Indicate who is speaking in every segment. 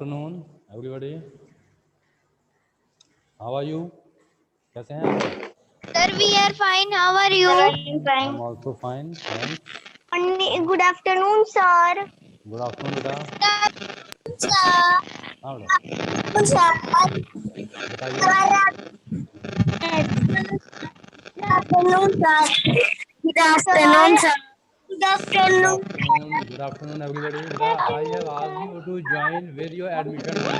Speaker 1: Afternoon everybody, how are you? कैसे हैं आप?
Speaker 2: Sir, we are fine. How are you?
Speaker 1: I am also fine, thanks.
Speaker 2: Good afternoon, sir.
Speaker 1: Good afternoon बेटा। हाँ बेटा, बताइए।
Speaker 2: Good afternoon, sir. Good afternoon, sir. Good afternoon.
Speaker 1: Good afternoon everybody. बेटा, I have asked you to join with your admission number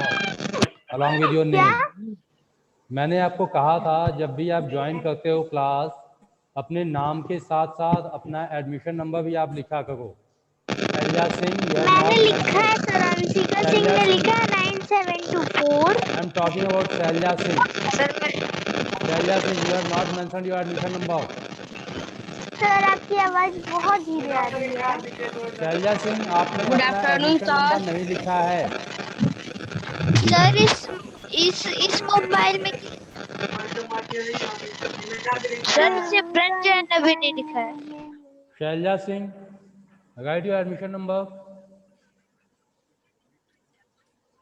Speaker 1: along with your name. मैंने आपको कहा था जब भी आप ज्वाइन करते हो क्लास, अपने नाम के साथ साथ अपना एडमिशन नंबर भी आप लिखा करो। शैलजा सिंह,
Speaker 2: मैंने लिखा है सर, अंशिका सिंह ने लिखा है 9724।
Speaker 1: I am talking about Shailaja Singh.
Speaker 2: Sir
Speaker 1: Shailaja Singh, you have not mentioned your admission number.
Speaker 2: Sir आपकी आवाज बहुत धीरे आ रही है।
Speaker 1: शैलजा सिंह, आपने
Speaker 2: गुड
Speaker 1: अपना
Speaker 2: आफ्टरनून
Speaker 1: एडमिशन नंबर
Speaker 2: सर।
Speaker 1: नहीं लिखा है।
Speaker 2: सर इस मोबाइल में सर इसे फ्रेंड जैन अभी नहीं लिखा है।
Speaker 1: Shailaja Singh, write your admission number.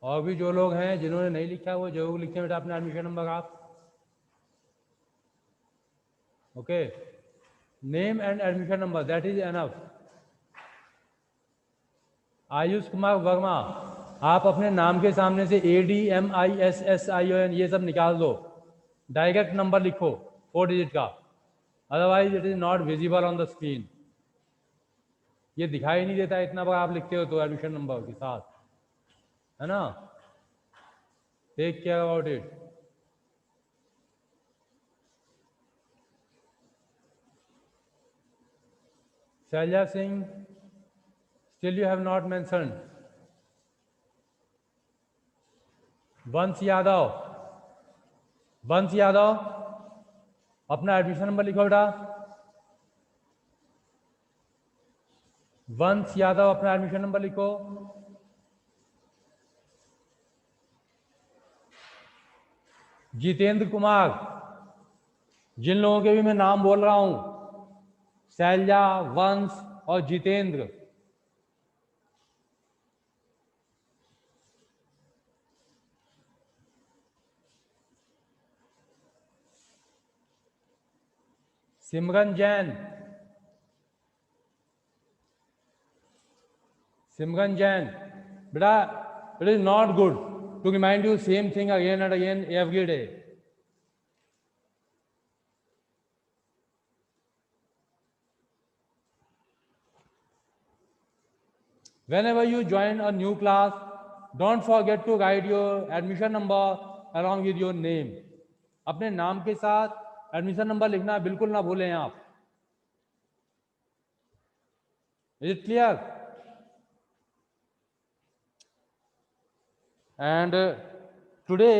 Speaker 1: और भी जो लोग हैं जिन्होंने नहीं लिखा वो जरूर लिखें बेटा अपना एडमिशन नंबर आप। Okay, name and admission number, that is enough. Ayush Kumar Verma, आप अपने नाम के सामने से ADMISSION ये सब निकाल दो, डायरेक्ट नंबर लिखो 4 डिजिट का, otherwise it is not visible on the screen. ये दिखाई नहीं देता इतना बार आप लिखते हो तो एडमिशन नंबर के साथ, है ना। Take care about it. Shailaja Singh, still you have not mentioned. वंश यादव, वंश यादव, अपना एडमिशन नंबर लिखो बेटा। वंश यादव, अपना एडमिशन नंबर लिखो। जितेंद्र कुमार, जिन लोगों के भी मैं नाम बोल रहा हूं, शैलजा, वंश और जितेंद्र, सिमरन जैन, सिमरन जैन, बेटा it is not good to remind you same thing again and again every day. Whenever you join a new class, don't forget to write your admission number along with your name. अपने नाम के साथ admission number लिखना बिल्कुल ना भूलें आप। Is it clear? And today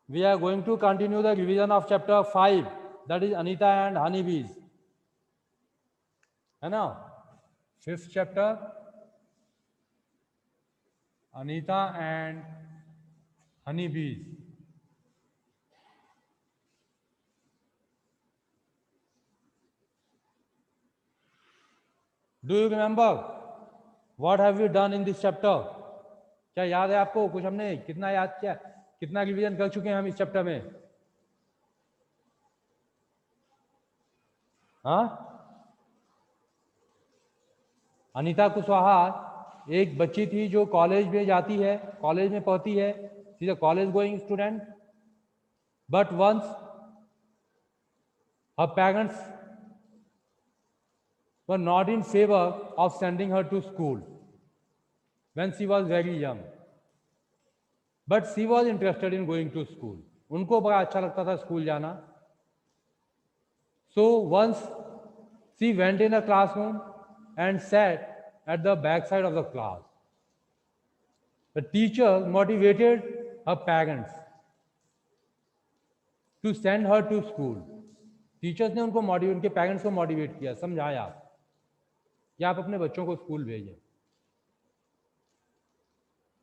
Speaker 1: we are going to continue the revision of chapter 5, that is Anita and honeybees, है ना। 5th chapter, Anita and honeybees. Do you remember what have we done in this chapter? क्या याद है आपको कुछ हमने कितना याद किया, कितना रिवीजन कर चुके हैं हम इस चैप्टर में? हाँ, अनीता कुशवाहा एक बच्ची थी जो कॉलेज में जाती है, कॉलेज में पढ़ती है, she is a college going student, but once her parents were not in favor of sending her to school when she was very young, but she was interested in going to school. उनको बड़ा अच्छा लगता था school जाना. So once she went in a classroom and sat at the back side of the class. The teacher motivated her parents to send her to school. Teachers ने उनको motivate, उनके parents को मोटिवेट किया, समझाया कि आप अपने बच्चों को स्कूल भेजें.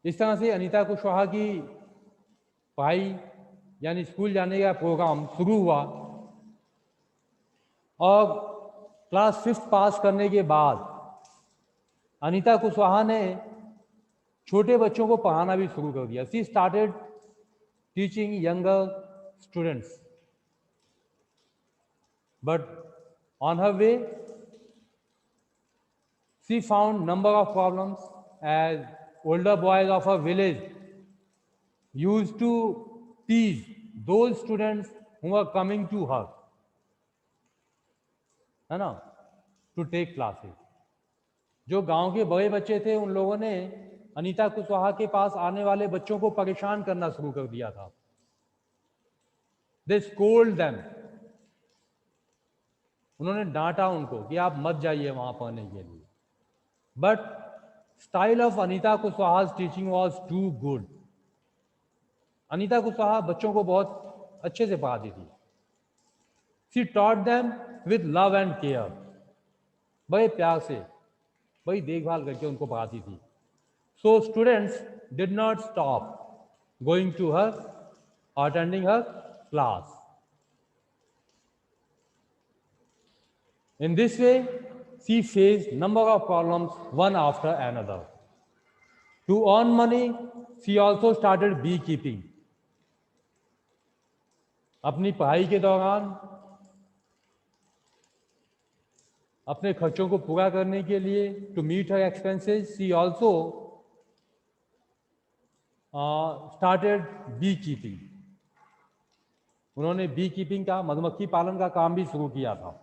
Speaker 1: इस तरह से अनीता कुशवाहा की पढ़ाई यानी स्कूल जाने का प्रोग्राम शुरू हुआ और क्लास 5th पास करने के बाद अनीता कुशवाहा ने छोटे बच्चों को पढ़ाना भी शुरू कर दिया. She started teaching younger students, but on her way she found number of problems as older boys of her village used to tease those students who were coming to her, है ना, to take classes. जो गांव के बड़े बच्चे थे उन लोगों ने अनीता कुशवाहा के पास आने वाले बच्चों को परेशान करना शुरू कर दिया था. They scold them. उन्होंने डांटा उनको कि आप मत जाइए वहां पढ़ने के लिए. But style of Anita Kushwaha's teaching was too good. Anita Kushwaha बच्चों को बहुत अच्छे से पढ़ाती थी. She taught them with love and care. बड़े प्यार से, बड़ी देखभाल करके उनको पढ़ाती थी. So students did not stop going to her or attending her class. In this way, she faced number of problems one after another. To earn money, she also started beekeeping. अपनी पढ़ाई के दौरान अपने खर्चों को पूरा करने के लिए, to meet her expenses, she also started beekeeping. उन्होंने beekeeping का, मधुमक्खी पालन का काम भी शुरू किया था.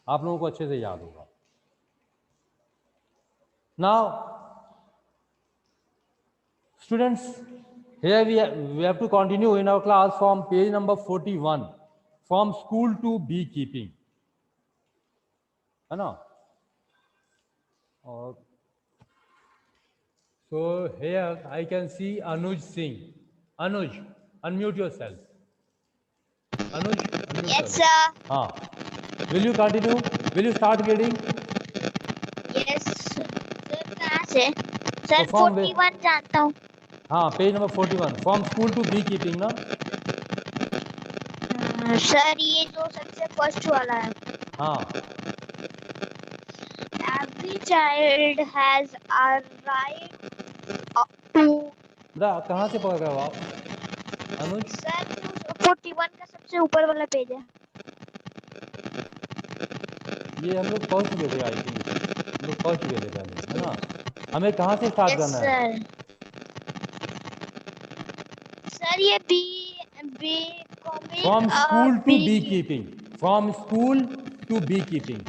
Speaker 1: आप लोगों को अच्छे से याद होगा. Now, students, here we have to continue in our class from page number 41, from school to beekeeping. है ना? और so here I can see Anuj Singh. Anuj, unmute yourself. Anuj, unmute
Speaker 2: Yes,
Speaker 1: yourself.
Speaker 2: sir.
Speaker 1: हाँ. Will you continue? Will you start reading?
Speaker 2: Yes. Sir कहाँ से? Sir
Speaker 1: तो from
Speaker 2: 41 जानता हूँ.
Speaker 1: हाँ, page number 41, from school to beekeeping ना.
Speaker 2: Sir ये तो सबसे फर्स्ट वाला है.
Speaker 1: हाँ,
Speaker 2: Every child has a right to.
Speaker 1: कहाँ से पढ़ रहे हो आप अनुज?
Speaker 2: सर 41 का सबसे ऊपर वाला पेज है.
Speaker 1: ये हम लोग पढ़ चुके थे, आई थिंक हम लोग पढ़ चुके थे पहले, है ना. हमें कहाँ से स्टार्ट
Speaker 2: Yes,
Speaker 1: करना है?
Speaker 2: सर ये B
Speaker 1: from school to beekeeping. From school to beekeeping,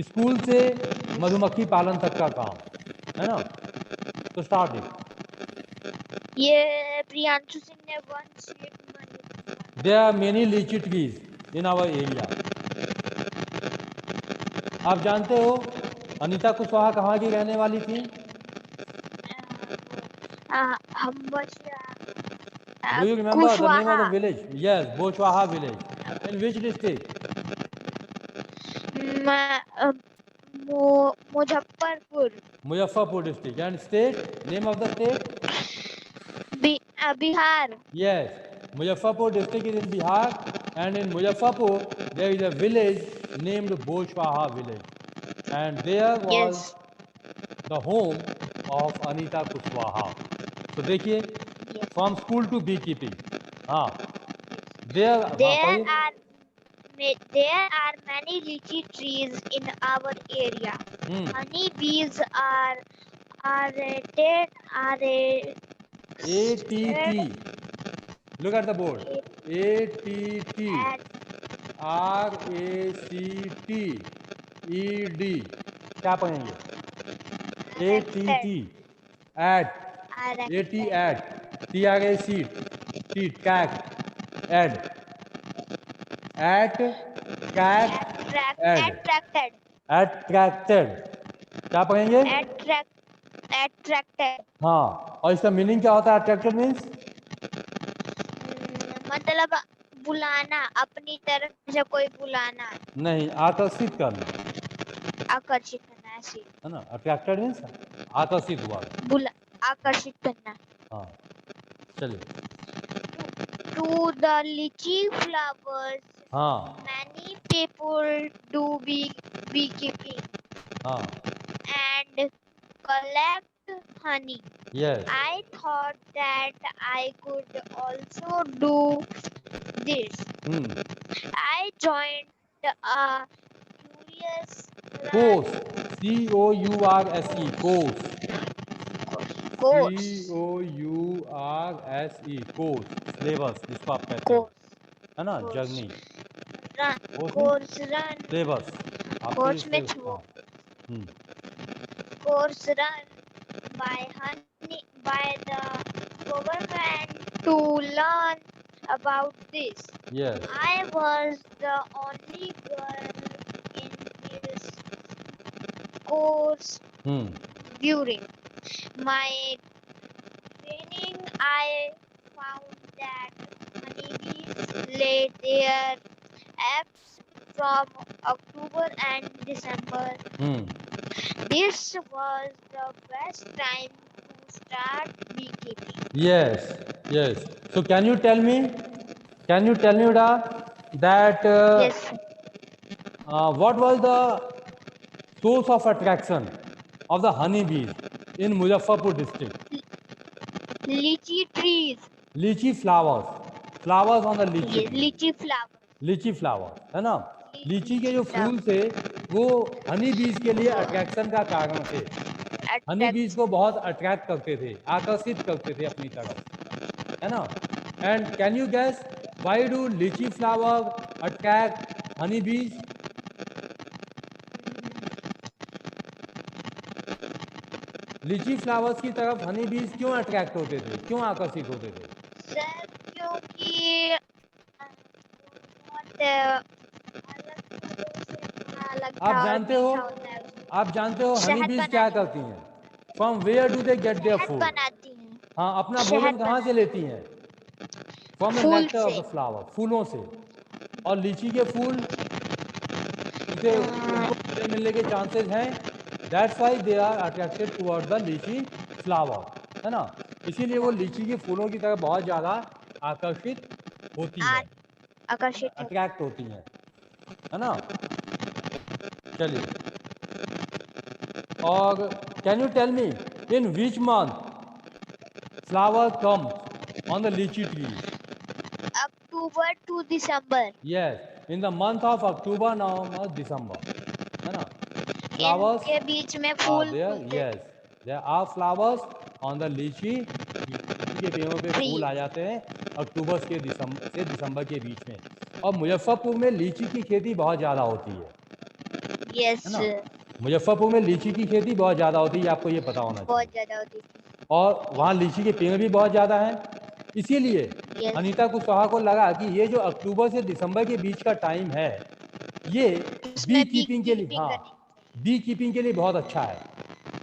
Speaker 1: school से मधुमक्खी पालन तक का काम, है ना. तो स्टार्ट इट.
Speaker 2: ये प्रियांशु सिंह ने one seat.
Speaker 1: There are many litchi trees in our area. आप जानते हो अनीता कुशवाहा कहाँ की रहने वाली थी? Do you remember the name of the village? Yes, Bochwaha village. In which district?
Speaker 2: Muzaffarpur.
Speaker 1: Muzaffarpur district. And state? Name of the state?
Speaker 2: Bihar.
Speaker 1: Yes, Muzaffarpur district is in Bihar, and in Muzaffarpur there is a village named Bochwaha village, and there was the home of Anita Kushwaha. So देखिए, from school to beekeeping. हाँ, there
Speaker 2: are many lychee trees in our area. Honey bees are rated
Speaker 1: ATT. Look at the board. ATT. RACTED. क्या पढ़ेंगे? ATT. At. AT at. TRAC. T. Cat. Ad. At. Cat.
Speaker 2: Attracted.
Speaker 1: Attracted. क्या पढ़ेंगे?
Speaker 2: Attracted.
Speaker 1: हाँ, और इसका meaning क्या होता है? अट्रैक्टेड मीन्स
Speaker 2: मतलब बुलाना, अपनी तरफ से कोई बुलाना
Speaker 1: नहीं, आकर्षित करना,
Speaker 2: आकर्षित करना, ऐसे
Speaker 1: है ना. अट्रैक्टेड मीन्स आकर्षित हुआ,
Speaker 2: आकर्षित करना.
Speaker 1: हाँ, चलिए.
Speaker 2: To the lychee flowers,
Speaker 1: हाँ,
Speaker 2: many people do beekeeping,
Speaker 1: हाँ,
Speaker 2: and collect honey.
Speaker 1: Yes.
Speaker 2: I thought that I could also do this.
Speaker 1: Hmm.
Speaker 2: I joined a curious
Speaker 1: Course.
Speaker 2: run
Speaker 1: COURSE. Course.
Speaker 2: course.
Speaker 1: COURSE. Course, syllabus जिसको आप कहते हैं,
Speaker 2: Course.
Speaker 1: है ना,
Speaker 2: Course.
Speaker 1: Journey.
Speaker 2: Run.
Speaker 1: Course mean
Speaker 2: Course run.
Speaker 1: Syllabus, आपके
Speaker 2: Course
Speaker 1: इससे,
Speaker 2: means
Speaker 1: हाँ।
Speaker 2: course run by the government to learn about this.
Speaker 1: Yes.
Speaker 2: I was the only girl in this course. During my training, I found that honeybees lay their eggs from October and December. This was the best time to start beekeeping.
Speaker 1: Yes. Yes. So can you tell me, Uda, that
Speaker 2: Yes,
Speaker 1: what was the source of attraction of the honeybees in Muzaffarpur district?
Speaker 2: lychee trees.
Speaker 1: Lychee flowers, flowers on the lychee
Speaker 2: Yes,
Speaker 1: tree,
Speaker 2: lychee flower.
Speaker 1: लीची flower, है ना। लीची के जो
Speaker 2: flower.
Speaker 1: फूल थे वो हनी बीज के लिए अट्रैक्शन का कारण थे। हनी बीज को बहुत अट्रैक्ट करते थे, आकर्षित करते थे अपनी तरफ, है ना। And can you guess why do litchi flower attract honey bees? Litchi flowers की तरफ हनी बीज क्यों अट्रैक्ट होते थे, क्यों आकर्षित होते थे?
Speaker 2: सर क्योंकि
Speaker 1: आप जानते हो, हनी बीज क्या करती हैं? From where do they get their food?
Speaker 2: बनाती हैं।
Speaker 1: हाँ, अपना भोजन कहाँ से लेती हैं? फ्रॉम द
Speaker 2: फूल
Speaker 1: नेक्टर ऑफ
Speaker 2: से।
Speaker 1: द फ्लावर, फूलों से। और लीची के फूल से उनको भोजन मिलने के चांसेस हैं, that's why they are attracted toward the litchi flower, है ना। इसीलिए वो लीची के फूलों की तरफ बहुत ज़्यादा आकर्षित होती हैं,
Speaker 2: आकर्षित
Speaker 1: अट्रैक्ट होती हैं, है ना। चलिए, और can you tell me in which month flower comes on the lychee tree?
Speaker 2: October to December.
Speaker 1: Yes, in the month of October, November, December, है ना। फ्लावर्स
Speaker 2: के बीच में
Speaker 1: are
Speaker 2: phool
Speaker 1: there, yes, there are flowers on the lychee के पेड़ों पे फूल आ जाते हैं अक्टूबर से दिसंबर के बीच में। और मुजफ्फरपुर में लीची की खेती बहुत ज़्यादा होती है,
Speaker 2: यस,
Speaker 1: है ना। मुजफ्फरपुर में लीची की खेती बहुत ज़्यादा होती है, आपको ये पता होना चाहिए।
Speaker 2: बहुत ज़्यादा होती है।
Speaker 1: और वहाँ लीची के पेड़ भी बहुत ज़्यादा हैं, इसीलिए अनीता कुशवाहा को लगा कि ये जो अक्टूबर से दिसंबर के बीच का टाइम है, ये बी कीपिंग के लिए, हाँ, बी कीपिंग के लिए बहुत अच्छा है।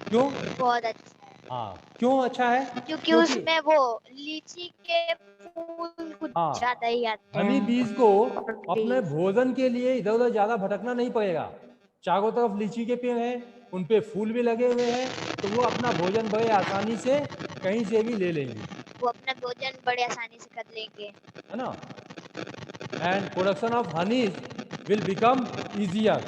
Speaker 1: क्यों?
Speaker 2: बहुत अच्छा।
Speaker 1: हाँ, क्यों अच्छा है?
Speaker 2: क्योंकि उसमें वो लीची के फूल कुछ ज़्यादा ही आते हैं।
Speaker 1: हनी बीज को अपने भोजन के लिए इधर उधर ज़्यादा भटकना नहीं पड़ेगा। चारों तरफ लीची के पेड़ हैं, उन पे फूल भी लगे हुए हैं, तो वो अपना भोजन बड़े आसानी से कहीं से भी ले लेंगे,
Speaker 2: वो अपना भोजन बड़े आसानी से कर लेंगे,
Speaker 1: है ना। And production of honey will become easier,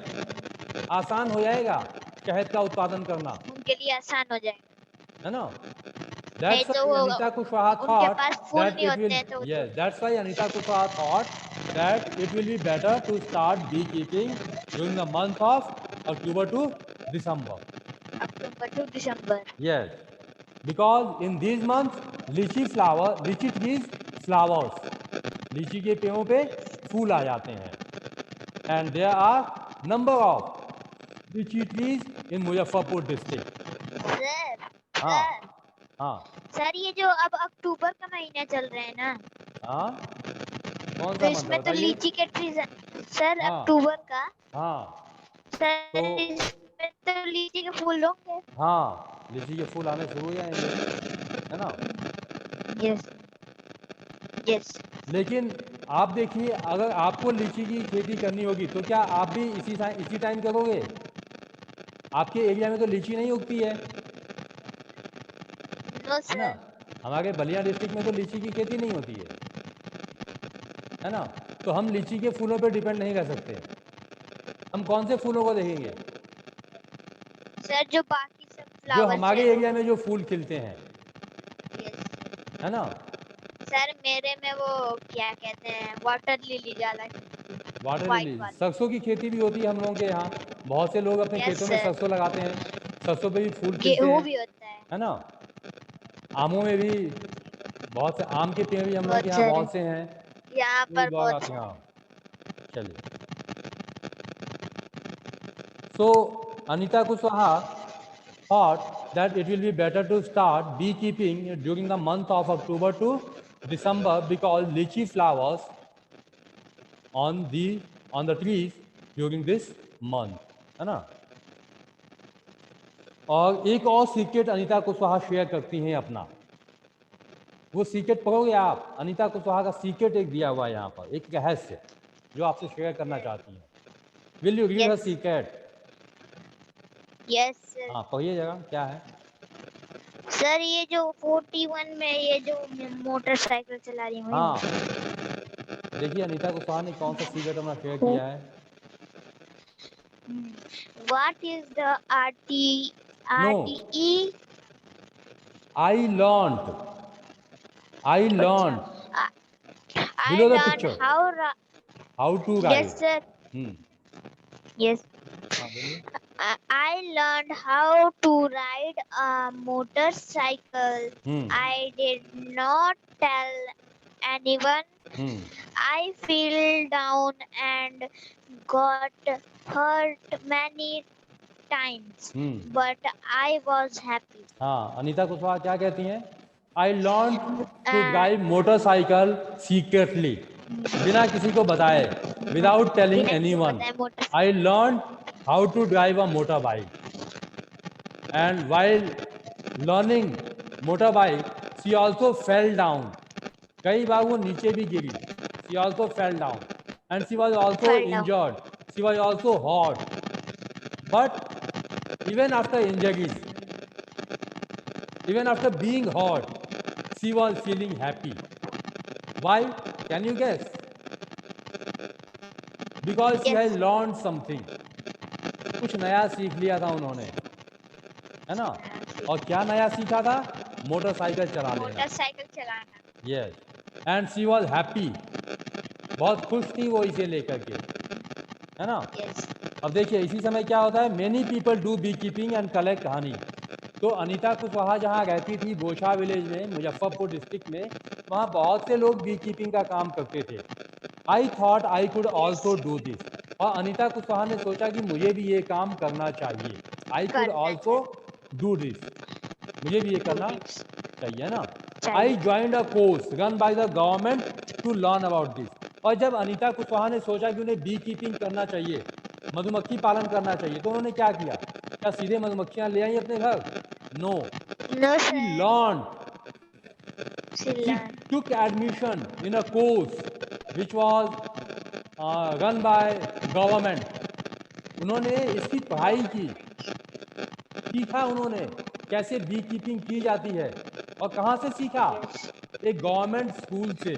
Speaker 1: आसान हो जाएगा शहद का उत्पादन करना,
Speaker 2: उनके लिए आसान हो जाएगा,
Speaker 1: है ना।
Speaker 2: नहीं
Speaker 1: That's
Speaker 2: तो
Speaker 1: why Anita Kushwaha
Speaker 2: उनके
Speaker 1: thought
Speaker 2: पास फूल
Speaker 1: that
Speaker 2: नहीं
Speaker 1: it will,
Speaker 2: होते हैं तो
Speaker 1: yes, that's why Anita Kushwaha thought that it will be better to start beekeeping during the month of October to December.
Speaker 2: October to December.
Speaker 1: Yes, because in these months lychee trees flowers, लीची के पेड़ों पे फूल आ जाते हैं, and there are number of lychee trees in Muzaffarpur district.
Speaker 2: Sir,
Speaker 1: हाँ
Speaker 2: sir ये जो अब अक्टूबर का महीना चल रहा है ना,
Speaker 1: हाँ, कौन
Speaker 2: तो
Speaker 1: सा मंथ
Speaker 2: इसमें तो
Speaker 1: बताइए?
Speaker 2: लीची के ट्रीज, सर
Speaker 1: हाँ,
Speaker 2: अक्टूबर का,
Speaker 1: हाँ,
Speaker 2: सर
Speaker 1: तो
Speaker 2: इसमें तो लीची के फूल होंगे।
Speaker 1: हाँ, लीची के फूल आने शुरू हो जाएंगे, है ना।
Speaker 2: Yes, yes.
Speaker 1: लेकिन आप देखिए, अगर आपको लीची की खेती करनी होगी तो क्या आप भी इसी टाइम करोगे? आपके एरिया में तो लीची नहीं उगती है,
Speaker 2: नो
Speaker 1: है ना।
Speaker 2: सर।
Speaker 1: हमारे बलिया डिस्ट्रिक्ट में तो लीची की खेती नहीं होती है ना। तो हम लीची के फूलों पर डिपेंड नहीं रह सकते। हम कौन से फूलों को देखेंगे?
Speaker 2: सर जो बाकी सब
Speaker 1: जो
Speaker 2: फ्लावर्स
Speaker 1: हमारे
Speaker 2: हैं,
Speaker 1: एरिया में जो फूल खिलते हैं, है ना।
Speaker 2: सर मेरे में वो क्या कहते हैं वाटर लिली ज्यादा
Speaker 1: वाटर
Speaker 2: व्हाइट
Speaker 1: लिली,
Speaker 2: वाली।
Speaker 1: सरसों की खेती भी होती है हम लोगों के यहाँ। बहुत से लोग अपने
Speaker 2: यस
Speaker 1: खेतों में
Speaker 2: सर।
Speaker 1: सरसों लगाते हैं, सरसों पे भी फूल खिलते
Speaker 2: गेहूं
Speaker 1: हैं,
Speaker 2: भी होता है।
Speaker 1: है ना। आमों में भी बहुत से, आम के पेड़ भी हम लोगों के
Speaker 2: बहुत
Speaker 1: यहाँ
Speaker 2: सारे
Speaker 1: बहुत से हैं,
Speaker 2: यहाँ
Speaker 1: वो भी
Speaker 2: पर
Speaker 1: बहुत
Speaker 2: बहुत
Speaker 1: आते हैं।
Speaker 2: सारे।
Speaker 1: हाँ, चलिए। So Anita Kushwaha thought that it will be better to start beekeeping during the month of October to December because lychee flowers on the trees during this month, है ना। और एक और सीक्रेट अनीता कुशवाहा शेयर करती हैं अपना, वो सीक्रेट पढ़ोगे आप। अनीता कुशवाहा का सीक्रेट एक दिया हुआ है यहाँ पर, एक रहस्य जो आपसे शेयर करना चाहती हैं। Will you read her
Speaker 2: yes
Speaker 1: secret?
Speaker 2: Yes sir.
Speaker 1: हाँ, पढ़िए जरा, क्या है।
Speaker 2: सर ये जो 41 में ये जो मोटरसाइकिल चला रही हूँ
Speaker 1: हाँ, देखिए अनीता कुशवाहा ने कौन सा सीक्रेट अपना शेयर किया है।
Speaker 2: What is the
Speaker 1: no,
Speaker 2: RTE?
Speaker 1: I
Speaker 2: अच्छा,
Speaker 1: learn
Speaker 2: I
Speaker 1: below the
Speaker 2: learned
Speaker 1: picture
Speaker 2: how
Speaker 1: how to
Speaker 2: yes
Speaker 1: ride.
Speaker 2: sir. Yes.
Speaker 1: हाँ बोलिए।
Speaker 2: I learned how to ride a motorcycle. I did not tell anyone. I fell down and got hurt many times, but I was happy.
Speaker 1: हाँ, अनीता कुशवाहा क्या कहती हैं? I learn to drive motorcycle secretly, बिना किसी को बताए, विदाउट टेलिंग
Speaker 2: बिना किसी को
Speaker 1: एनीवन।
Speaker 2: बताए motor.
Speaker 1: I learn how to drive a motorbike, and while learning motorbike she also fell down, कई बार वो नीचे भी गिरी। she also fell down and she was also
Speaker 2: Fall down.
Speaker 1: injured, she was also hurt, but even after injuries, even after being hurt, she was feeling happy. Why? Can you guess? Because she
Speaker 2: Yes.
Speaker 1: has learned something, कुछ नया सीख लिया था उन्होंने, है ना। और क्या नया सीखा था? मोटरसाइकिल चला लेना।
Speaker 2: मोटरसाइकिल चलाना।
Speaker 1: Yes, and she was happy, बहुत खुश थी वो इसे लेकर के, है ना।
Speaker 2: Yes.
Speaker 1: अब देखिए इसी समय क्या होता है, many people do beekeeping and collect honey. तो अनीता कुशवाहा जहाँ रहती थी बोछा विलेज में, मुजफ्फरपुर डिस्ट्रिक्ट में, वहाँ बहुत से लोग बी कीपिंग का काम करते थे। I thought I could also do this, और अनीता कुशवाहा ने सोचा कि मुझे भी ये काम करना चाहिए। I could also do this, मुझे भी ये करना चाहिए ना। I joined a course run by the government to learn about this. और जब अनीता कुशवाहा ने सोचा कि उन्हें बी कीपिंग करना चाहिए, मधुमक्खी पालन करना चाहिए, तो उन्होंने क्या किया? क्या सीधे मधुमक्खियां ले आई अपने घर? No,
Speaker 2: No
Speaker 1: she
Speaker 2: sir.
Speaker 1: Learn,
Speaker 2: She
Speaker 1: she
Speaker 2: learned.
Speaker 1: Took admission in a course which was run by government. उन्होंने इसकी पढ़ाई की, सीखा उन्होंने कैसे बी कीपिंग की जाती है। और कहाँ से सीखा? एक गवर्नमेंट स्कूल से,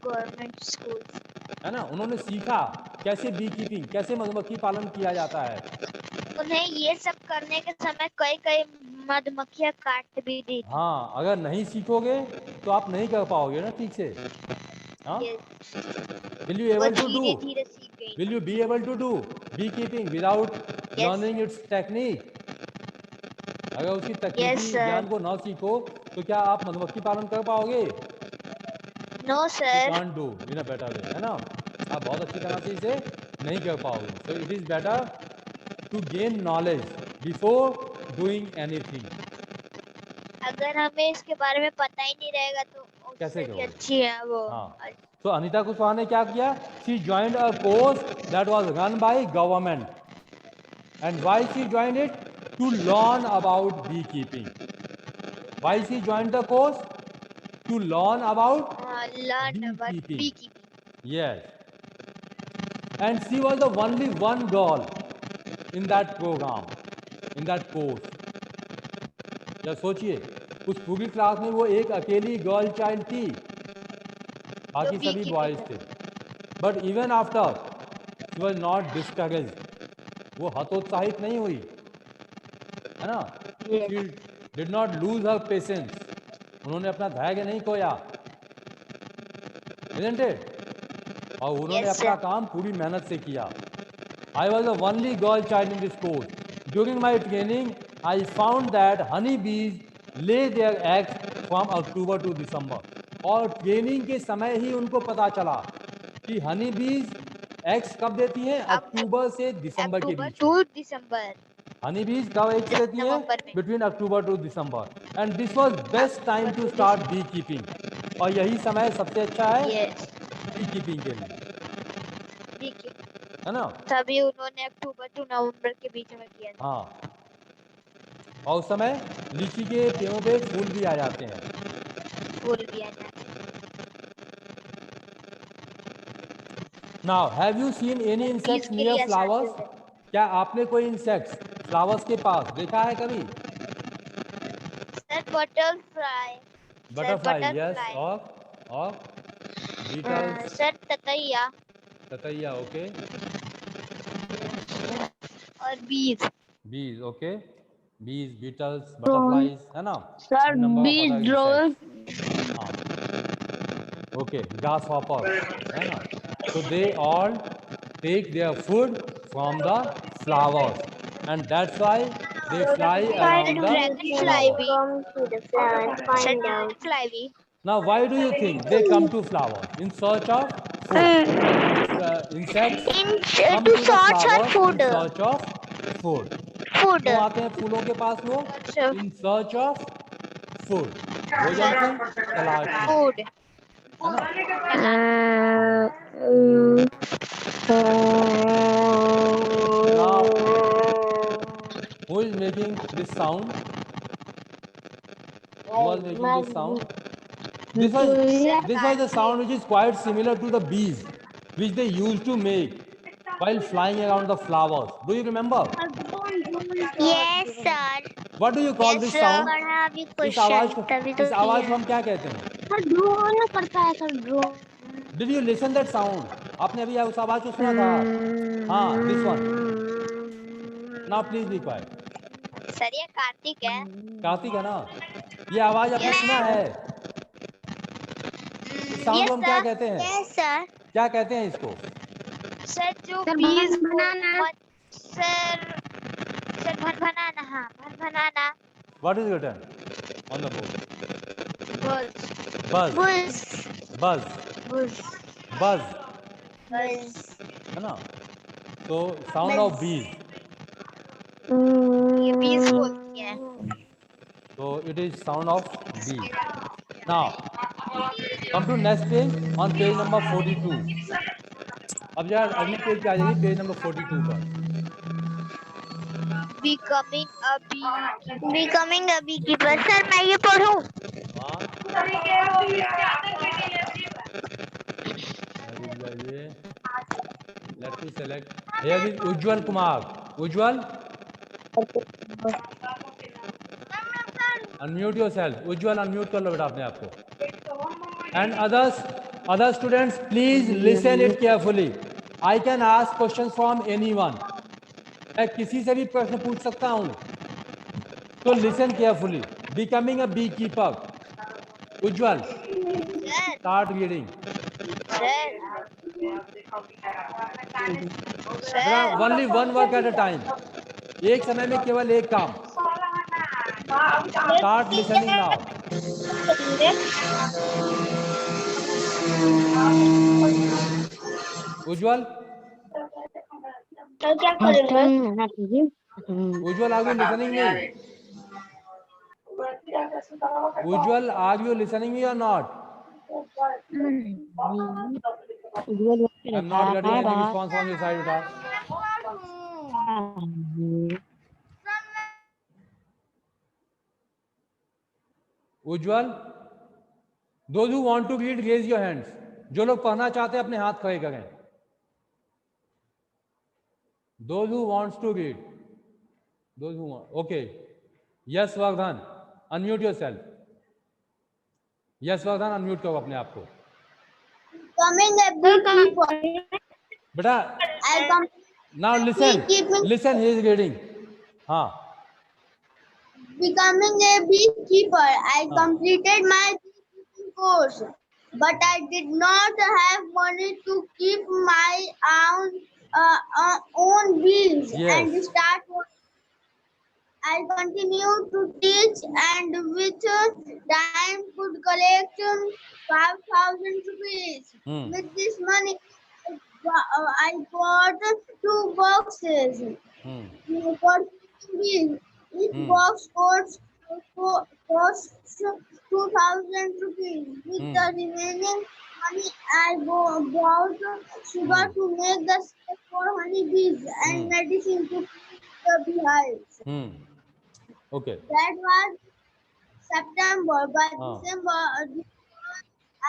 Speaker 2: गवर्नमेंट स्कूल।
Speaker 1: है ना। उन्होंने सीखा कैसे बी कीपिंग, कैसे मधुमक्खी पालन किया जाता है।
Speaker 2: उन्हें ये सब करने के समय कई कई मधुमक्खियां काट भी दी थी।
Speaker 1: हाँ, अगर नहीं सीखोगे तो आप नहीं कर पाओगे ना ठीक से। हाँ, विल यू
Speaker 2: वो
Speaker 1: एबल टू डू,
Speaker 2: धीरे धीरे सीख गई।
Speaker 1: Will you be able to do beekeeping without
Speaker 2: Yes,
Speaker 1: learning
Speaker 2: sir.
Speaker 1: Its technique? अगर उसकी तकनीकी
Speaker 2: Yes, sir.
Speaker 1: ज्ञान को ना सीखो तो क्या आप मधुमक्खी पालन कर पाओगे?
Speaker 2: No
Speaker 1: You
Speaker 2: sir.
Speaker 1: can't do in a better way, है ना। आप बहुत अच्छी तरह से इसे नहीं कर पाओगे। So it is better to gain knowledge before doing anything.
Speaker 2: अगर हमें इसके बारे में पता ही नहीं रहेगा तो
Speaker 1: कैसे
Speaker 2: उससे भी
Speaker 1: करोगे?
Speaker 2: अच्छी है वो।
Speaker 1: हाँ, तो अनीता कुशवाहा ने क्या किया? She joined a course that was run by government. And why she joined it? To learn about beekeeping. Why she joined the course? To learn about
Speaker 2: Learn about
Speaker 1: beekeeping.
Speaker 2: beekeeping.
Speaker 1: Yes. And she was the only one girl in that program, in that course. या सोचिए, उस पूरी class में वो एक अकेली girl child थी, बाकी सभी बॉयज थे। But even after she was not discourage, वो हतोत्साहित नहीं हुई, है ना। She did not lose her patience, उन्होंने अपना धैर्य नहीं खोया, isn't it? और उन्होंने
Speaker 2: Yes,
Speaker 1: अपना
Speaker 2: sir.
Speaker 1: काम पूरी मेहनत से किया. I was the only girl child in this course. During my training, I found that honeybees lay their eggs from October to December. और ट्रेनिंग के समय ही उनको पता चला कि हनी बीज एग्स कब देती हैं, अक्टूबर से दिसंबर के
Speaker 2: October
Speaker 1: बीच
Speaker 2: to
Speaker 1: में.
Speaker 2: December.
Speaker 1: हनी बीज कब एग्स देती हैं,
Speaker 2: नवंबर में.
Speaker 1: Between October to December. And this was best time to start beekeeping. और यही समय सबसे अच्छा है
Speaker 2: Yes.
Speaker 1: बी कीपिंग के लिए,
Speaker 2: ठीक है.
Speaker 1: है ना.
Speaker 2: तभी उन्होंने अक्टूबर टू नवंबर के बीच में किया था.
Speaker 1: हाँ, और उस समय लीची के पेड़ों पे फूल भी आ जाते हैं.
Speaker 2: फूल भी आ जाते हैं.
Speaker 1: Now have you seen any insects
Speaker 2: इसके
Speaker 1: नियर
Speaker 2: लिए
Speaker 1: फ्लावर्स?
Speaker 2: आसान है.
Speaker 1: क्या आपने कोई इंसेक्ट्स फ्लावर्स के पास देखा है कभी?
Speaker 2: Sir butterfly.
Speaker 1: Butterfly, yes. और बीटल्स,
Speaker 2: सर ततैया
Speaker 1: ततैया, ओके.
Speaker 2: और बीज.
Speaker 1: बीज, ओके. बीज, बीटल्स, बटरफ्लाइज, है ना.
Speaker 3: सर
Speaker 1: नंबर ऑफ
Speaker 3: बीज
Speaker 1: अदर
Speaker 3: ड्रोन.
Speaker 1: इंसेक्ट्स. हाँ, ओके. ग्रास हॉपर्स, है ना. So they all take their food from the flowers, and that's why they fly around the
Speaker 2: Dragonfly
Speaker 1: flower.
Speaker 2: भी.
Speaker 3: Come to the flower and find out.
Speaker 2: Dragonfly भी.
Speaker 1: Now, why do you think they come to flower in search of food? Insects come
Speaker 2: To
Speaker 1: to the
Speaker 2: search for
Speaker 1: flowers
Speaker 2: food.
Speaker 1: in search of food.
Speaker 2: Food.
Speaker 1: क्यों आते हैं फूलों के पास वो? In search of food. भोजन की तलाश में,
Speaker 2: Food.
Speaker 1: है ना. Now, who is making this sound? Who was making this sound? This was the sound which is quite similar to the bees, which they used to make while flying around the flowers. Do you remember?
Speaker 2: Yes, sir.
Speaker 1: What do you call this sound?
Speaker 2: पढ़ा अभी
Speaker 1: इस आवाज
Speaker 2: question
Speaker 1: को,
Speaker 2: तभी तो
Speaker 1: इस आवाज को हम क्या कहते हैं?
Speaker 3: सर ड्रोन करता है sir drone.
Speaker 1: Did you listen that sound? आपने अभी उस आवाज को सुना था? हाँ, this one. Now please be quiet.
Speaker 2: Sir ये कार्तिक है.
Speaker 1: कार्तिक है ना. ये आवाज आपने सुना है? इस साउंड को हम क्या कहते हैं?
Speaker 2: Yes, sir.
Speaker 1: क्या कहते हैं इसको?
Speaker 2: सर जो
Speaker 3: सर
Speaker 2: बीज
Speaker 3: बनाना.
Speaker 2: सर भनभनाना. हाँ, भनभनाना.
Speaker 1: What is written on the board?
Speaker 2: Buzz.
Speaker 1: Buzz.
Speaker 2: Buzz.
Speaker 1: Buzz.
Speaker 2: Buzz.
Speaker 1: Buzz.
Speaker 2: Buzz.
Speaker 1: है ना. So sound of bees.
Speaker 2: ये बीज बोलती है.
Speaker 1: So it is sound of bee. Now come to next page on page number 42. अब यार अगले page पे आ जाइए, पेज नंबर 42 पर.
Speaker 2: Becoming a beekeeper. सर मैं ये पढ़ूं?
Speaker 1: हाँ, जाइए. Let to select. Here is Ujjwal Kumar. Ujjwal, unmute yourself. Ujjwal unmute कर लो बेटा अपने आप को. And other students, please listen it carefully. I can ask questions from anyone. मैं किसी से भी प्रश्न पूछ सकता हूँ. So listen carefully. Becoming a beekeeper. Ujjwal, start reading. बेटा only one work at a time. एक समय में केवल एक काम. Start listening now. उज्जवल,
Speaker 3: तो क्या करेंगे?
Speaker 1: उज्जवल, are you listening me? Ujjwal, are you listening me or not? I'm not getting any response from your side, बेटा. उज्जवल, those who want to read raise your hands. जो लोग पढ़ना चाहते हैं अपने हाथ खड़े करें. Those who wants to read. Those who want. Okay. Yes, Vardhan. Unmute yourself. Yes, Vardhan, unmute करो अपने आप को.
Speaker 3: Coming a beekeeper.
Speaker 1: बेटा,
Speaker 3: I come.
Speaker 1: now listen. Listen, he is reading. हाँ.
Speaker 3: becoming a beekeeper. I
Speaker 1: हाँ.
Speaker 3: completed my beekeeping course, but I did not have money to keep my own bees
Speaker 1: Yes.
Speaker 3: and start. I continued to teach and with time could collect 5,000 rupees.
Speaker 1: Hmm.
Speaker 3: With this money, I bought 2 boxes
Speaker 1: Hmm.
Speaker 3: for bees. Each
Speaker 1: Hmm.
Speaker 3: box costs 2,000 rupees. With
Speaker 1: Hmm.
Speaker 3: the remaining money, I bought sugar to make the syrup for honeybees and
Speaker 1: Hmm.
Speaker 3: medicine to keep the beehives.
Speaker 1: Hmm. Okay.
Speaker 3: That was September. By
Speaker 1: हाँ.
Speaker 3: December,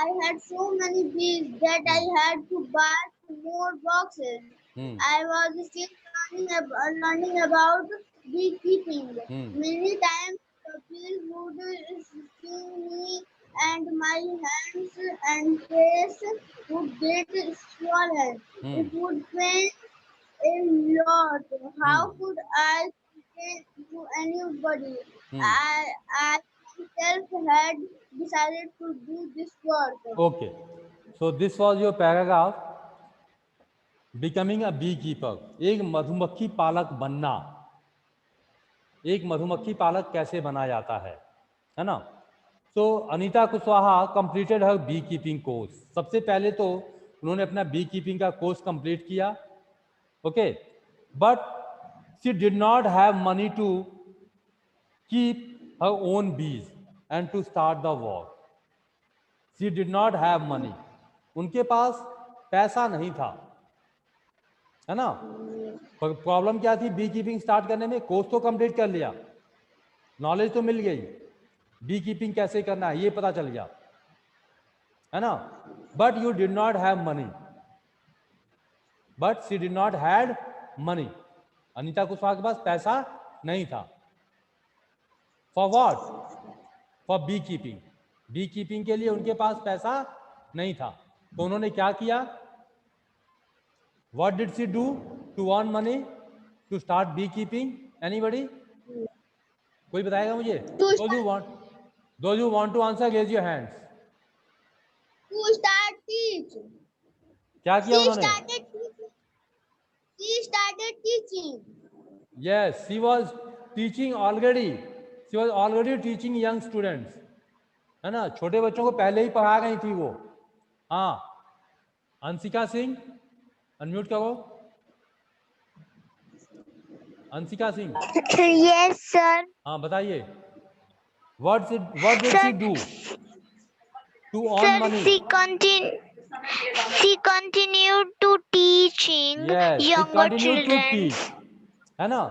Speaker 3: I had so many bees that I had to buy more boxes.
Speaker 1: Hmm.
Speaker 3: I was still learning about beekeeping.
Speaker 1: Hmm.
Speaker 3: Many times the bees would sting me and my hands and face would get swollen.
Speaker 1: Hmm.
Speaker 3: It would pain a lot. How
Speaker 1: Hmm.
Speaker 3: could I complain to anybody?
Speaker 1: Hmm.
Speaker 3: I myself had decided to do this work.
Speaker 1: Okay. So this was your paragraph. Becoming a beekeeper. एक मधुमक्खी पालक बनना. एक मधुमक्खी पालक कैसे बना जाता है ना? So Anita Kushwaha completed her beekeeping course. सबसे पहले तो उन्होंने अपना बी कीपिंग का कोर्स कंप्लीट किया. Okay. But she did not have money to keep her own bees and to start the war. She did not have money. उनके पास पैसा नहीं था, है ना? प्रॉब्लम क्या थी बी कीपिंग स्टार्ट करने में? कोर्स तो कंप्लीट कर लिया, नॉलेज तो मिल गई, बी कीपिंग कैसे करना है ये पता चल गया, है ना? But you did not have money. But she did not had money. Anita Kushwaha के पास पैसा नहीं था. For what? For beekeeping. Beekeeping के लिए उनके पास पैसा नहीं था. तो उन्होंने क्या किया? What did she do to earn money to start beekeeping? Anybody? कोई बताएगा मुझे? Those who want to answer, raise your hands.
Speaker 3: To start teach.
Speaker 1: क्या किया उन्होंने?
Speaker 3: She started teaching.
Speaker 1: Yes, she was teaching already. She was already teaching young students. है ना? छोटे बच्चों को पहले ही पढ़ा गई थी वो. हाँ. अंशिका सिंह अनम्यूट करो. अंशिका सिंह.
Speaker 2: Yes, sir.
Speaker 1: हाँ बताइए. What did she do to earn
Speaker 2: Sir,
Speaker 1: money?
Speaker 2: she continued to teaching
Speaker 1: Yes, she
Speaker 2: younger
Speaker 1: continued to
Speaker 2: children.
Speaker 1: teach. है ना?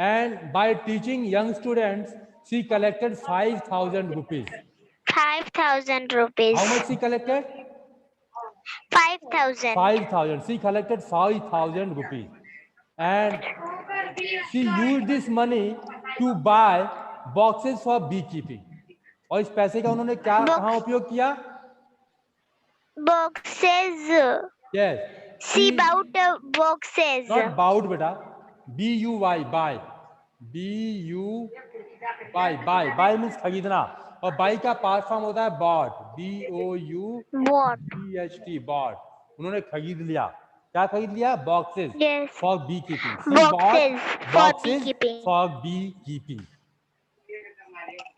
Speaker 1: And by teaching young students, she collected 5,000 rupees.
Speaker 2: 5,000 rupees.
Speaker 1: How much she collected?
Speaker 2: 5,000.
Speaker 1: 5,000. She collected 5,000 rupees. And she used this money to buy boxes for beekeeping. और इस पैसे का उन्होंने क्या कहाँ उपयोग किया?
Speaker 2: Boxes.
Speaker 1: Yes.
Speaker 2: She bought boxes.
Speaker 1: Not bought बेटा. B-U-Y, buy. B-U-Y, buy means खरीदना. और buy का पार्ट फॉर्म होता है bought. B-O-U-G-H-T, bought. उन्होंने खरीद लिया. क्या खरीद लिया? Boxes.
Speaker 2: Yes.
Speaker 1: For beekeeping. She
Speaker 2: Boxes
Speaker 1: bought
Speaker 2: for
Speaker 1: boxes
Speaker 2: beekeeping.
Speaker 1: for beekeeping.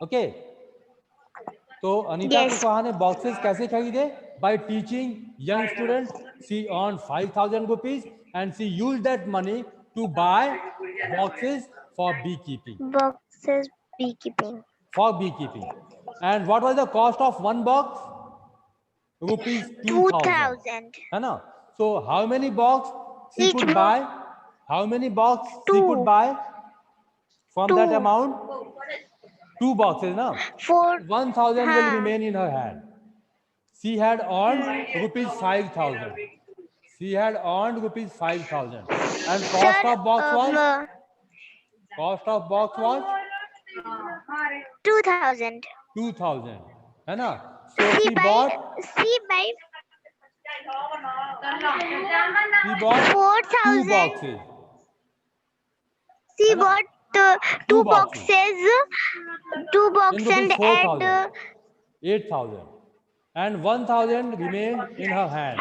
Speaker 1: Okay. तो अनीता
Speaker 2: Yes.
Speaker 1: कुशवाहा ने बॉक्सेस कैसे खरीदे? Bye teaching young student. She earn 5,000 rupees and she used that money to buy boxes for beekeeping.
Speaker 2: Boxes beekeeping.
Speaker 1: For beekeeping. And what was the cost of one box? Rupees 2,000. है ना? So how many box she
Speaker 2: Each
Speaker 1: could
Speaker 2: box-
Speaker 1: buy? How many box she
Speaker 2: Two.
Speaker 1: could buy from that
Speaker 2: Two.
Speaker 1: amount? 2 boxes, na?
Speaker 2: For
Speaker 1: 1,000 will
Speaker 2: हाँ.
Speaker 1: remain in her hand. She had earned rupees 5,000. She had earned rupees 5,000. And cost of box was? Cost of box was?
Speaker 2: 2,000.
Speaker 1: 2,000. है ना? So
Speaker 2: She
Speaker 1: she bought two
Speaker 2: 4,000.
Speaker 1: boxes.
Speaker 2: She
Speaker 1: है ना?
Speaker 2: bought two
Speaker 1: boxes.
Speaker 2: boxes, two box
Speaker 1: In rupees
Speaker 2: and
Speaker 1: 4,000,
Speaker 2: add
Speaker 1: 8,000, and 1,000 remained in her hand.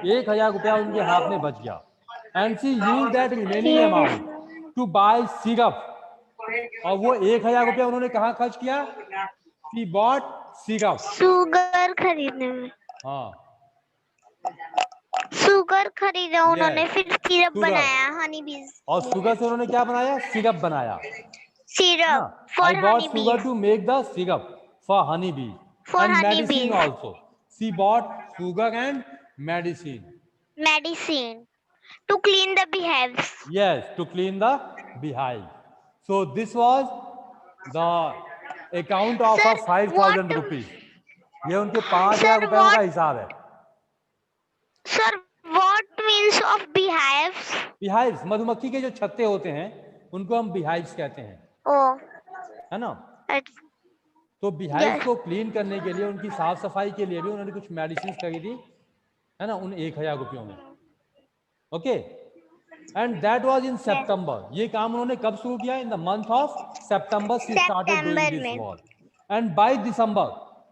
Speaker 1: 1,000 रुपया उनके हाथ में बच गया. And she used that remaining
Speaker 2: Yes.
Speaker 1: amount to buy syrup. और वो 1,000 रुपया उन्होंने कहाँ खर्च किया? She bought syrup.
Speaker 2: शुगर खरीदने में.
Speaker 1: हाँ.
Speaker 2: शुगर खरीदा उन्होंने,
Speaker 1: Yes.
Speaker 2: फिर सिरप
Speaker 1: Sugar.
Speaker 2: बनाया, हनी बीज
Speaker 1: और शुगर से उन्होंने क्या बनाया? सिरप बनाया.
Speaker 2: Syrup
Speaker 1: I
Speaker 2: for
Speaker 1: bought
Speaker 2: Honey
Speaker 1: sugar
Speaker 2: बीज.
Speaker 1: to make the syrup for honey bee
Speaker 2: For
Speaker 1: and
Speaker 2: honey
Speaker 1: medicine
Speaker 2: bees.
Speaker 1: also. She bought sugar and medicine.
Speaker 2: Medicine to clean the beehives.
Speaker 1: Yes, to clean the beehive. So this was the account of
Speaker 2: Sir,
Speaker 1: a 5,000
Speaker 2: what-
Speaker 1: rupees. ये उनके 5,000
Speaker 2: Sir,
Speaker 1: रुपयों का
Speaker 2: what-
Speaker 1: हिसाब है.
Speaker 2: Sir, what means of beehives?
Speaker 1: Beehives, मधुमक्खी के जो छत्ते होते हैं उनको हम beehives कहते हैं,
Speaker 2: Oh,
Speaker 1: है ना.
Speaker 2: it's-
Speaker 1: तो beehives
Speaker 2: Yes.
Speaker 1: को क्लीन करने के लिए, उनकी साफ सफाई के लिए भी उन्होंने कुछ मेडिसिन खरीदी, है ना, उन 1,000 रुपयों में. Okay. And that was in September. ये काम उन्होंने कब शुरू किया? In the month of September she started doing
Speaker 2: September
Speaker 1: this
Speaker 2: में.
Speaker 1: वर्क. एंड बाय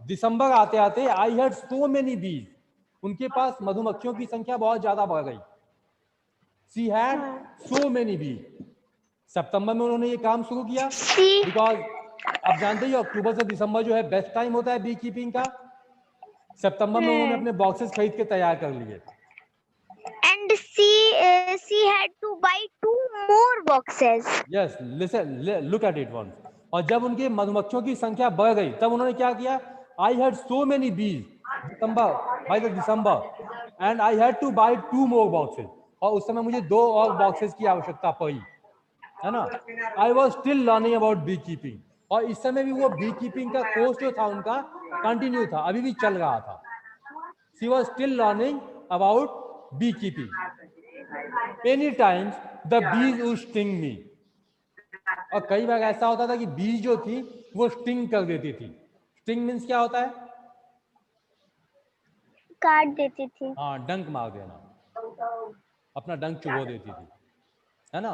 Speaker 1: दिसंबर आते आते आई हैड सो मेनी बीज. उनके पास मधुमक्खियों की संख्या बहुत ज्यादा बढ़ गई. शी हैड सो मेनी बीज. सितंबर में उन्होंने ये काम शुरू किया
Speaker 2: See,
Speaker 1: बिकॉज आप जानते ही अक्टूबर से दिसंबर जो है बेस्ट टाइम होता है बी कीपिंग का. सितंबर में उन्होंने अपने बॉक्सेस खरीद के तैयार कर लिए.
Speaker 2: and she had to buy 2 more boxes.
Speaker 1: Yes, listen, look at it once. और जब उनकी मधुमक्खियों की संख्या बढ़ गई तब उन्होंने क्या किया? I had so many bees by the December and I had to buy 2 more boxes. और उस समय मुझे 2 और बॉक्सेस की आवश्यकता पड़ी, है ना. I was still learning about beekeeping. और इस समय भी वो बी कीपिंग का कोर्स जो था उनका कंटिन्यू था, अभी भी चल रहा था. She was still learning about beekeeping. Many times the bees would sting me. और कई बार ऐसा होता था कि बीज जो थी वो स्टिंग कर देती थी. स्टिंग मीन्स क्या होता है?
Speaker 2: काट देती थी.
Speaker 1: हाँ, डंक मार देना, अपना डंक चुभो देती थी, है ना.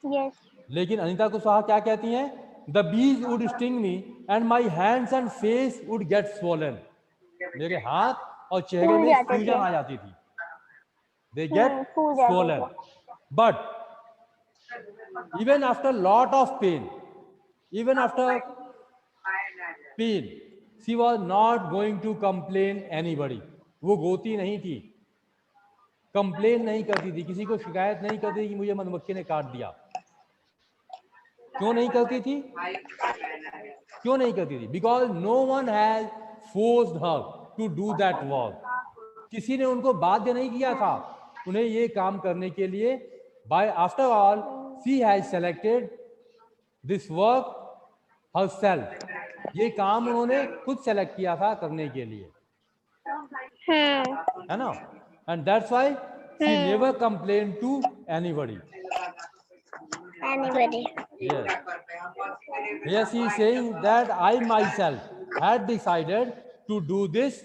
Speaker 2: Yes.
Speaker 1: लेकिन अनीता कुशवाहा क्या कहती हैं? The bees would sting me and my hands and face would get swollen. मेरे हाथ और चेहरे
Speaker 2: फूल
Speaker 1: में
Speaker 2: जाते
Speaker 1: सूजन
Speaker 2: थे.
Speaker 1: आ जाती थी. दे गेट
Speaker 2: फूल जाते
Speaker 1: swollen. But even after lot of pain, even after pain, she was not going to complain anybody. वो रोती नहीं थी, कंप्लेन नहीं करती थी, किसी को शिकायत नहीं करती थी कि मुझे मधुमक्खी ने काट दिया. क्यों नहीं करती थी? क्यों नहीं करती थी? Because no one has forced her to do that work. किसी ने उनको बाध्य नहीं किया था उन्हें ये काम करने के लिए. By after all she has selected this work herself. ये काम उन्होंने खुद सेलेक्ट किया था करने के लिए, है ना. And that's why she never complain to anybody.
Speaker 2: Anybody.
Speaker 1: Yes. Yes, he is saying that I myself had decided to do this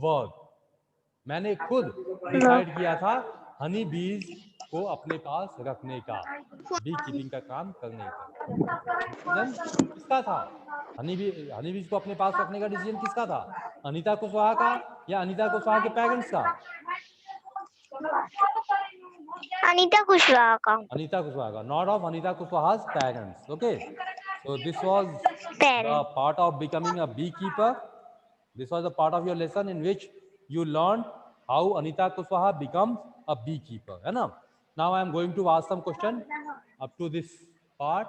Speaker 1: work. मैंने खुद डिसाइड किया था हनी बीज को अपने पास रखने का, बी कीपिंग का काम करने का. डिसीजन किसका था? हनी बीज को अपने पास रखने का डिसीजन किसका था? अनीता कुशवाहा का या अनीता कुशवाहा के पेरेंट्स का?
Speaker 2: अनीता कुशवाहा का.
Speaker 1: Anita Kushwaha, not of Anita Kushwaha's parents. Okay, so this was the
Speaker 2: Parents.
Speaker 1: part of becoming a beekeeper. This was a part of your lesson in which you learned how Anita Kushwaha becomes a beekeeper. है ना? Now I am going to ask some question up to this part.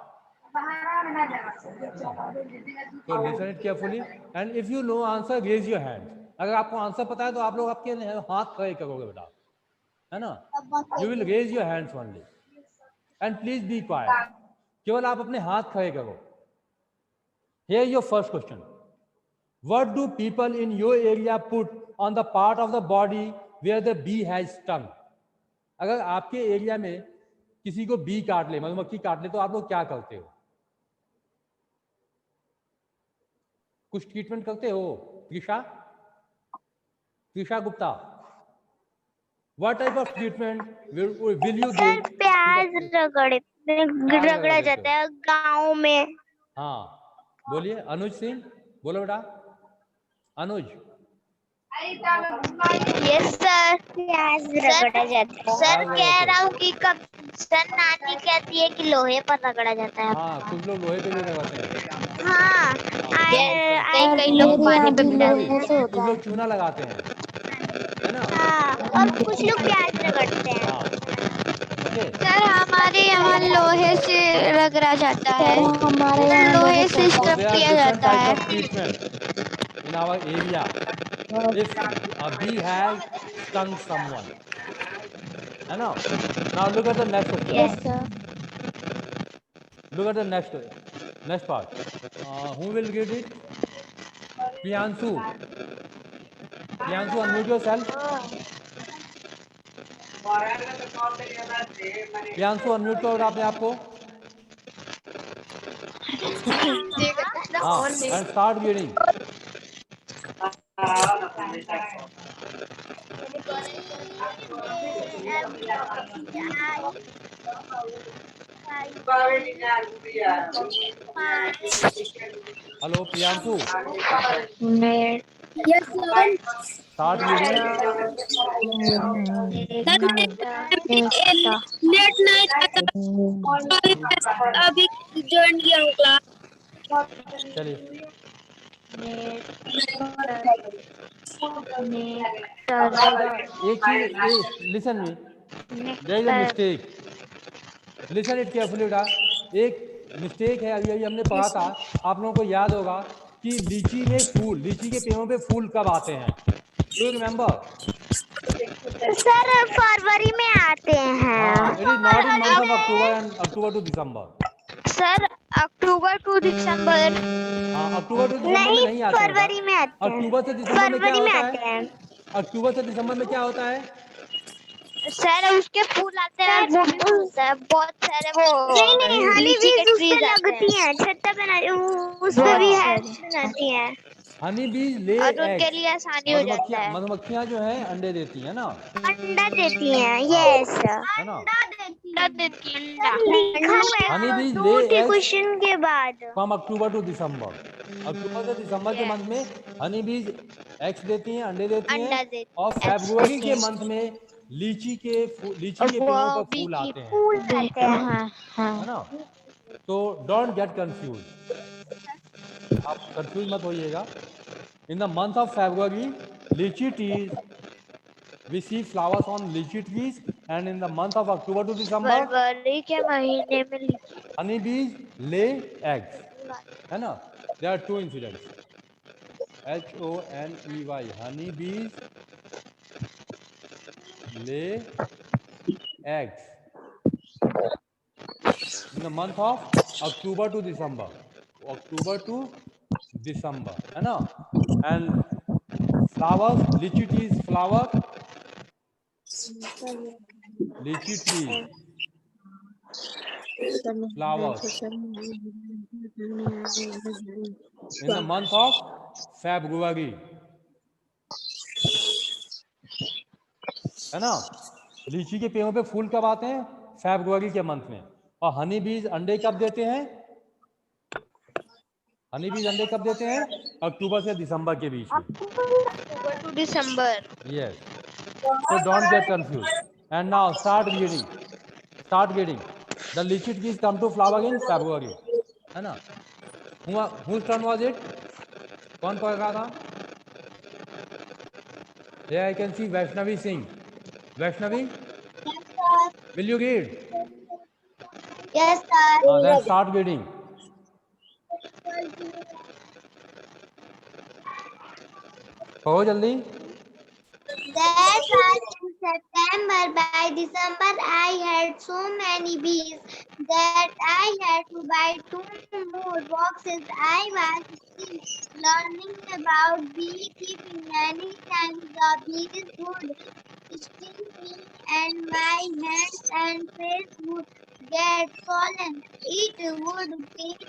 Speaker 1: So listen it carefully, and if you know answer, raise your hand. अगर आपको answer पता है तो आप लोग आपके हाथ खड़े करोगे बेटा, है ना. You will raise your hands only and please be quiet. केवल आप अपने हाथ खड़े करो. Here your first question. What do people in your area put on the part of the body where the bee has stung? अगर आपके area में किसी को बी काट ले, मधुमक्खी काट ले, तो आप लोग क्या करते हो? कुछ ट्रीटमेंट करते हो? Trisha Gupta, what type of treatment will you
Speaker 2: sir
Speaker 1: give?
Speaker 2: प्याज रगड़े. रगड़ा जाता है गाँव में।
Speaker 1: हाँ बोलिए अनुज सिंह, बोलो बेटा अनुज।
Speaker 2: Yes sir. प्याज रगड़ा जाता है सर। कह रहा हूँ कि कब सर नानी कहती है कि लोहे पर रगड़ा जाता है।
Speaker 1: हाँ कुछ लोग लोहे पे भी रगड़ते हैं।
Speaker 2: हाँ
Speaker 1: कई
Speaker 2: कई लोग पानी पे मिलाते हैं।
Speaker 1: कुछ लोग चूना लगाते हैं, है ना।
Speaker 2: हाँ और कुछ लोग प्याज रगड़ते हैं।
Speaker 1: हाँ ओके।
Speaker 2: सर हमारे यहाँ लोहे से रगड़ा जाता है। लोहे से स्क्रब किया जाता है।
Speaker 1: Treatment in our area if a bee has stung someone, है ना। Now look at the next question.
Speaker 2: Yes sir.
Speaker 1: Look at the next part. Who will read it? Priyanshu. Priyanshu, unmute yourself. Priyanshu unmute करो अपने आप को। हाँ and start reading. Hello Priyanshu.
Speaker 3: Yes, sir.
Speaker 1: Start reading.
Speaker 3: Late night अभी join किया हूँ class.
Speaker 1: चलिए एक चीज listen me, there is a mistake, listen it carefully बेटा। एक मिस्टेक है, अभी हमने पढ़ा था, आप लोगों को याद होगा कि लीची में फूल, लीची के पेड़ों पे फूल कब आते हैं? Do you remember?
Speaker 2: सर फरवरी में आते हैं।
Speaker 1: It is not in month of October and October to December.
Speaker 2: Sir October to December.
Speaker 1: October to December में नहीं आते हैं।
Speaker 2: फरवरी में आते हैं।
Speaker 1: अक्टूबर से दिसंबर में क्या
Speaker 2: फरवरी में
Speaker 1: होता
Speaker 2: आते
Speaker 1: है?
Speaker 2: हैं।
Speaker 1: अक्टूबर से दिसंबर में क्या होता है?
Speaker 2: सर उसके फूल आते हैं, वो भी होता है बहुत सारे। वो नहीं हनी बीज उस पे लगती हैं, छत्ता बना उस पे भी है बनाती हैं।
Speaker 1: हनी बीज ले
Speaker 2: और उनके लिए आसानी हो जाता है।
Speaker 1: मधुमक्खियां जो है अंडे देती है ना,
Speaker 2: अंडा देती हैं। यस
Speaker 1: है ना।
Speaker 2: अंडा देती हैं। लिखा हुआ
Speaker 1: हनी
Speaker 2: है
Speaker 1: बीज
Speaker 2: दो
Speaker 1: ले
Speaker 2: क्वेश्चन के बाद।
Speaker 1: From October to December. अक्टूबर से दिसंबर के मंथ में हनी बीज एग्स देती हैं, अंडे देती हैं। और फरवरी के मंथ में लीची के पेड़ों पर फूल आते हैं,
Speaker 2: फूल आते हैं।
Speaker 1: है ना। तो डोंट गेट कंफ्यूज, आप कंफ्यूज मत होइएगा। In the month of February lychee trees, we see flowers on lychee trees, and in the month of October to December
Speaker 2: फरवरी के महीने में लीची
Speaker 1: honey bees lay eggs, है ना। there are two incidents, HONEY, honey bees lay eggs in the month of October to December, है ना। and flowers, lychee trees flower, lychee trees flowers in the month of February, है ना। लीची के पेड़ों पे फूल कब आते हैं? फरवरी के मंथ में। और हनी बीज अंडे कब देते हैं? हनी बीज अंडे कब देते हैं? अक्टूबर से दिसंबर के बीच में।
Speaker 2: October to December.
Speaker 1: Yes, so don't get confused. And now start reading. The lychee trees come to flower in February, है ना। Whose turn was it? कौन पढ़ रहा था? There I can see Vaishnavi Singh. Vaishnavi, will you read?
Speaker 3: Yes, sir.
Speaker 1: Then start reading. पढ़ो जल्दी।
Speaker 3: That was in September. By December, I had so many bees that I had to buy 2 more boxes. I was still learning about beekeeping. Many times the bees would sting me and my hands and face would get swollen. It would pain